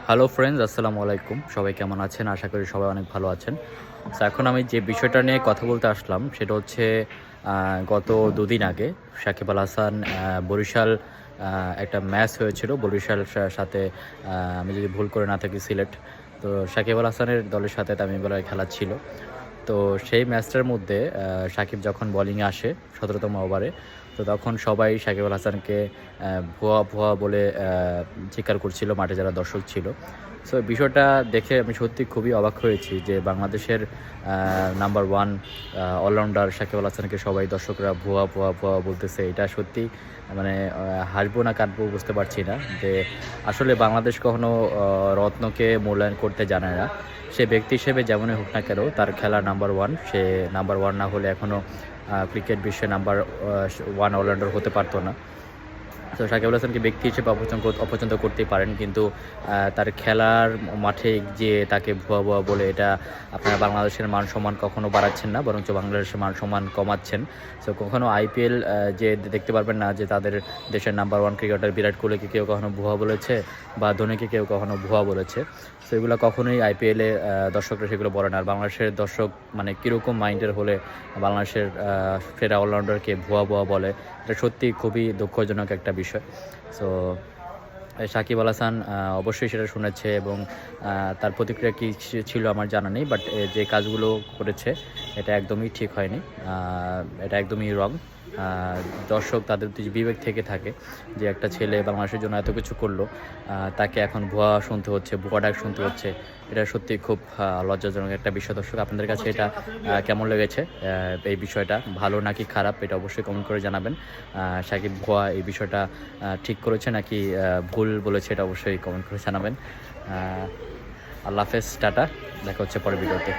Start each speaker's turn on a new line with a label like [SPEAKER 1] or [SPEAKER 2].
[SPEAKER 1] Hello friends, আসসালামু আলাইকুম। সবাই কেমন আছেন? আশা করি সবাই অনেক ভালো আছেন। সো এখন আমি যে বিষয়টা নিয়ে কথা বলতে আসলাম সেটা হচ্ছে গত দুদিন আগে সাকিব আল হাসান বরিশাল একটা ম্যাচ হয়েছিল বরিশাল সাথে আমি যদি ভুল করে না থাকি সিলেট। তো সাকিব আল হাসানের দলের সাথে তামিমবালার খেলা ছিল। তো সেই ম্যাচটার মধ্যে সাকিব যখন বোলিংয়ে আসে ১৭তম ওভারে, তো তখন সবাই সাকিব আল হাসানকে ভুয়া ভুয়া বলে চিৎকার করছিল মাঠে যারা দর্শক ছিল। সো বিষয়টা দেখে আমি সত্যি খুবই অবাক হয়েছি যে বাংলাদেশের number one allrounder Shakib Al হাসানকে সবাই দর্শকরা ভুয়া ভুয়া ভুয়া বলতেছে। এটা সত্যি মানে হাসবো না কাঁদবো বুঝতে পারছি না যে আসলে বাংলাদেশ কখনো রত্নকে মূল্যায়ন করতে জানে না। সে ব্যক্তি হিসেবে যেমনই হোক না কেন তার খেলা নাম্বার ওয়ান, সে নাম্বার ওয়ান না হলে এখনও ক্রিকেট বিশ্বে নাম্বার ওয়ান অলরাউন্ডার হতে পারতো না। তো সাকিব আল হাসানকে ব্যক্তি হিসেবে অপছন্দ করতেই পারেন, কিন্তু তার খেলার মাঠে যে তাকে ভুয়া ভুয়া বলে এটা আপনারা বাংলাদেশের মান সম্মান কখনো বাড়াচ্ছেন না, বরঞ্চ বাংলাদেশের মান সম্মান কমাচ্ছেন। সো কখনো আইপিএল যে দেখতে পারবেন না যে তাদের দেশের নাম্বার ওয়ান ক্রিকেটার বিরাট কোহলিকে কেউ কখনো ভুয়া বলেছে বা ধোনিকে কেউ কখনো ভুয়া বলেছে। সো এগুলো কখনোই আইপিএলে দর্শকরা সেগুলো বলে না। আর বাংলাদেশের দর্শক মানে কীরকম মাইন্ডের হলে বাংলাদেশের সেরা অলরাউন্ডারকে ভুয়া ভুয়া বলে, এটা সত্যি খুবই দুঃখজনক একটা বিষয়। সো সাকিব আল হাসান অবশ্যই সেটা শুনেছে এবং তার প্রতিক্রিয়া কী ছিল আমার জানা নেই, বাট যে কাজগুলো করেছে এটা একদমই ঠিক হয়নি, এটা একদমই রং। দর্শক তাদের বিবেক থেকে থাকে যে একটা ছেলে বাংলাদেশের জন্য এত কিছু করলো, তাকে এখন ভুয়া শুনতে হচ্ছে, ভুয়া ডাক শুনতে হচ্ছে। এটা সত্যি খুব লজ্জাজনক একটা বিষয়। দর্শক আপনাদের কাছে এটা কেমন লেগেছে, এই বিষয়টা ভালো নাকি খারাপ, এটা অবশ্যই কমেন্ট করে জানাবেন। সাকিব ভুয়া এই বিষয়টা ঠিক করেছে নাকি ভুল বলেছে, এটা অবশ্যই কমেন্ট করে জানাবেন। আল্লাহ হাফেজ, টাটা, দেখা হচ্ছে পরের ভিডিওতে।